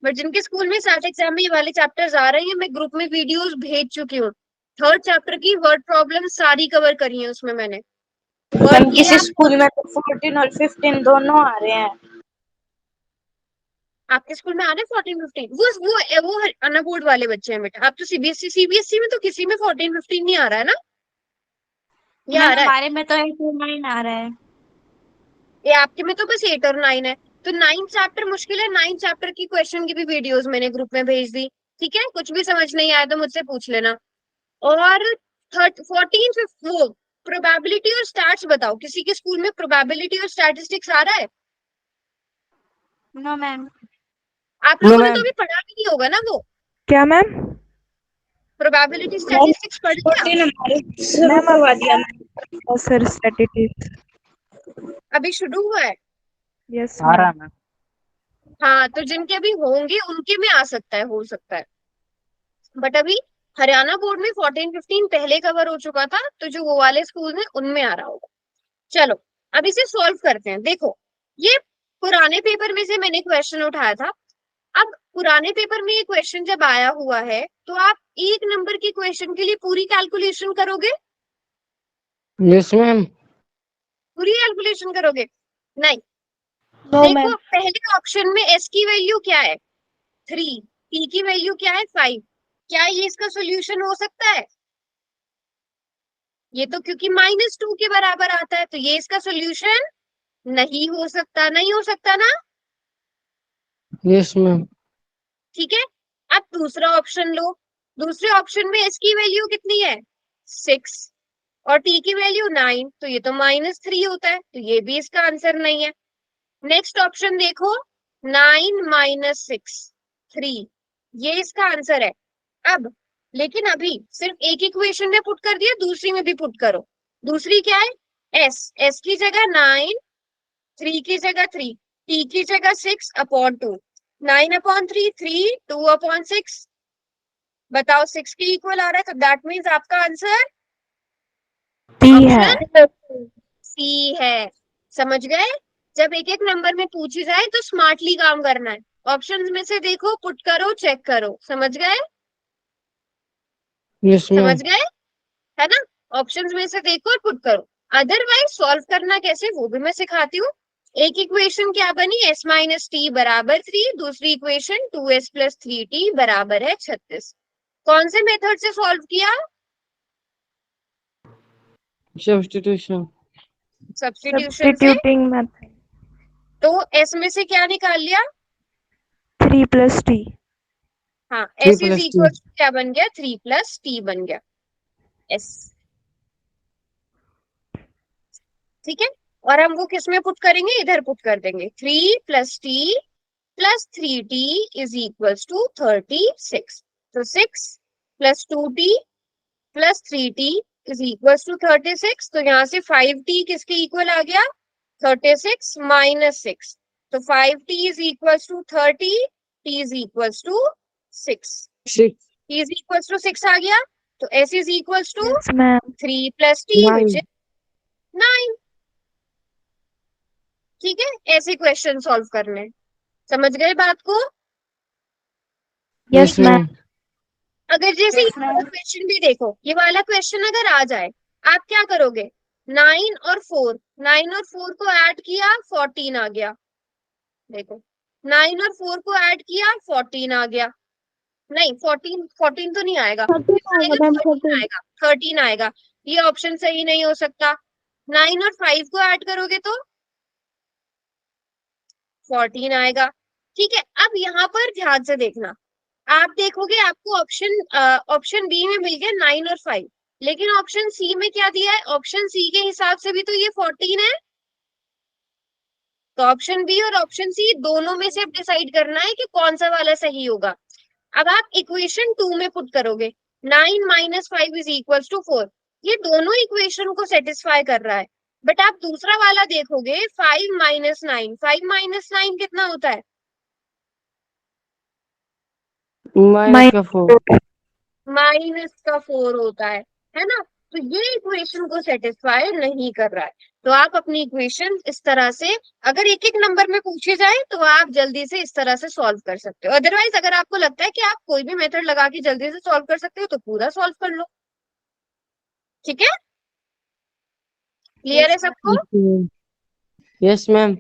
Speaker 1: बट जिनके स्कूल में सैट एग्जाम में ये वाले चैप्टर्स आ रहे हैं, मैं ग्रुप में वीडियोस भेज चुकी हूँ। थर्ड चैप्टर की वर्ड प्रॉब्लम सारी कवर करी है उसमें मैंने। वर्ड
Speaker 3: मैम
Speaker 1: की
Speaker 3: किसी
Speaker 1: आप,
Speaker 3: स्कूल में तो 14 और 15 दोनों आ रहे हैं।
Speaker 1: आपके स्कूल में आ रहे 14 15? वो अन्ना बोर्ड वाले बच्चे हैं बेटा। आप तो सीबीएसई में तो किसी में 14 15 नहीं आ रहा है ना? ये आ
Speaker 3: मैम
Speaker 1: रहा है।
Speaker 3: हमारे में तो 8 और 9 आ रहा है।
Speaker 1: ये आपके में तो बस 8 और 9 है। तो 9 चैप्टर मुश्किल है। 9 चैप्टर की क्वेश्चन की भी वीडियोस मैंने ग्रुप में भेज दी। ठीक है, कुछ भी समझ नहीं आया तो मुझसे पूछ लेना। और 14 वो प्रोबेबिलिटी और स्टैट्स बताओ, किसी के स्कूल में प्रोबेबिलिटी और स्टैटिस्टिक्स आ रहा है?
Speaker 3: No ma'am.
Speaker 1: आप
Speaker 2: नो
Speaker 1: लोगों ने तो
Speaker 2: मैम।
Speaker 1: अभी पढ़ा भी नहीं होगा ना वो
Speaker 5: क्या मैम?
Speaker 1: प्रोबेबिलिटी स्टैटिस्टिक्स पढ़ लिया?
Speaker 3: शुरू
Speaker 5: मैम
Speaker 3: करवा दिया।
Speaker 5: Sir statistics.
Speaker 1: अभी शुरू हुआ है?
Speaker 5: यस
Speaker 2: आ रहा
Speaker 5: मैम।
Speaker 2: मैम।
Speaker 1: हाँ, तो जिनके भी होंगे उनके में आ सकता है, हो सकता है, बट अभी हरियाणा बोर्ड में 14-15 पहले कवर हो चुका था, तो जो वो वाले स्कूल हैं उनमें आ रहा होगा। चलो अब इसे सॉल्व करते हैं। देखो ये पुराने पेपर में से मैंने क्वेश्चन उठाया था। अब पुराने पेपर में ये क्वेश्चन जब आया हुआ है तो आप एक नंबर की क्वेश्चन के लिए पूरी कैलकुलेशन करोगे?
Speaker 2: Yes ma'am.
Speaker 1: पूरी कैलकुलेशन करोगे? नहीं।
Speaker 3: नो
Speaker 1: देखो
Speaker 3: मैम।
Speaker 1: पहले ऑप्शन में एस की वैल्यू क्या है? 3, टी की वैल्यू क्या है? 5। क्या ये इसका सोल्यूशन हो सकता है? ये तो क्योंकि -2 के बराबर आता है, तो ये इसका सोल्यूशन नहीं हो सकता। नहीं हो सकता ना?
Speaker 2: Yes ma'am.
Speaker 1: ठीक है। अब दूसरा ऑप्शन लो। दूसरे ऑप्शन में एस की वैल्यू कितनी है? 6 और टी की वैल्यू 9, तो ये तो -3 होता है, तो ये भी इसका आंसर नहीं है। नेक्स्ट ऑप्शन देखो, 9 - 6 3, ये इसका आंसर है। अब लेकिन अभी सिर्फ एक इक्वेशन में पुट कर दिया, दूसरी में भी पुट करो। दूसरी क्या है? एस की जगह 9, 3 की जगह 3, टी की जगह 6/2, 9/3, 3, 2/6। बताओ 6 के इक्वल आ रहा है, तो दैट मीन्स आपका आंसर
Speaker 5: टी है।
Speaker 1: ऑप्शन सी है। समझ गए? जब एक एक नंबर में पूछी जाए तो स्मार्टली काम करना है। ऑप्शंस में से देखो, पुट करो, चेक करो। समझ गए?
Speaker 2: Yes ma'am.
Speaker 1: समझ गए है ना? ऑप्शंस में से देखो और पुट करो। अदरवाइज सॉल्व करना कैसे वो भी मैं सिखाती हूँ। एक इक्वेशन क्या बनी? s - t बराबर 3। दूसरी इक्वेशन 2s + 3t बराबर है 36। कौन से मेथड से सॉल्व किया?
Speaker 2: सब्स्टिट्यूशन।
Speaker 1: सब्स्टिट्यूशन से।
Speaker 5: Substituting method.
Speaker 1: तो s में से क्या निकाल लिया?
Speaker 5: 3 + t।
Speaker 1: हाँ,
Speaker 2: 3
Speaker 1: s इज
Speaker 2: +
Speaker 1: इक्वल
Speaker 2: 2।
Speaker 1: क्या बन गया? 3 + t बन गया s। ठीक है। और हम वो किस में पुट करेंगे? इधर पुट कर देंगे। 3 + t + 3t is equals to 36। तो 6 + 2t + 3t is equals to 36। तो यहाँ से 5t किसके इक्वल आ गया? 36 - 6। तो 5t is equals to 30, t is equals to 6।
Speaker 2: 6
Speaker 1: t is equals to 6 आ गया, तो s is equals to
Speaker 5: yes ma'am.
Speaker 1: 3 + t which
Speaker 2: 9।
Speaker 1: Is 9। ठीक है, ऐसे क्वेश्चन सॉल्व करने। समझ गए बात को?
Speaker 5: Yes
Speaker 2: yes
Speaker 5: ma'am.
Speaker 2: मैम।
Speaker 1: अगर जैसे ये वाला क्वेश्चन भी देखो, ये वाला क्वेश्चन अगर आ जाए, आप क्या करोगे? 9 और 4 को ऐड किया, 14 आ गया। देखो 9 और 4 को ऐड किया, 14 आ गया। नहीं, 14 तो नहीं आएगा,
Speaker 3: 13
Speaker 1: आएगा
Speaker 3: मैम।
Speaker 1: 13 आएगा, 13 आएगा। ये ऑप्शन सही नहीं हो सकता। 9 और 5 को ऐड करोगे तो 14 आएगा। ठीक है। अब यहाँ पर ध्यान से देखना, आप देखोगे आपको ऑप्शन बी में मिल गया 9 और 5, लेकिन ऑप्शन सी में क्या दिया है? ऑप्शन सी के हिसाब से भी तो ये 14 है। तो ऑप्शन बी और ऑप्शन सी दोनों में से अब डिसाइड करना है कि कौन सा वाला सही होगा। अब आप इक्वेशन 2 में पुट करोगे, 9 - 5 इज इक्वल्स टू 4। ये दोनों इक्वेशन को सेटिस्फाई कर रहा है। बट आप दूसरा वाला देखोगे, 5 - 9, 5 - 9 कितना होता है?
Speaker 2: -4।
Speaker 1: -4 होता है ना? तो ये इक्वेशन को सेटिस्फाई नहीं कर रहा है। तो आप अपनी इक्वेशन इस तरह से, अगर एक एक नंबर में पूछे जाए तो आप जल्दी से इस तरह से सॉल्व कर सकते हो। अदरवाइज अगर आपको लगता है कि आप कोई भी मेथड लगा के जल्दी से सॉल्व कर सकते हो तो पूरा सॉल्व कर लो। ठीक है? क्लियर है सबको?
Speaker 2: Yes ma'am.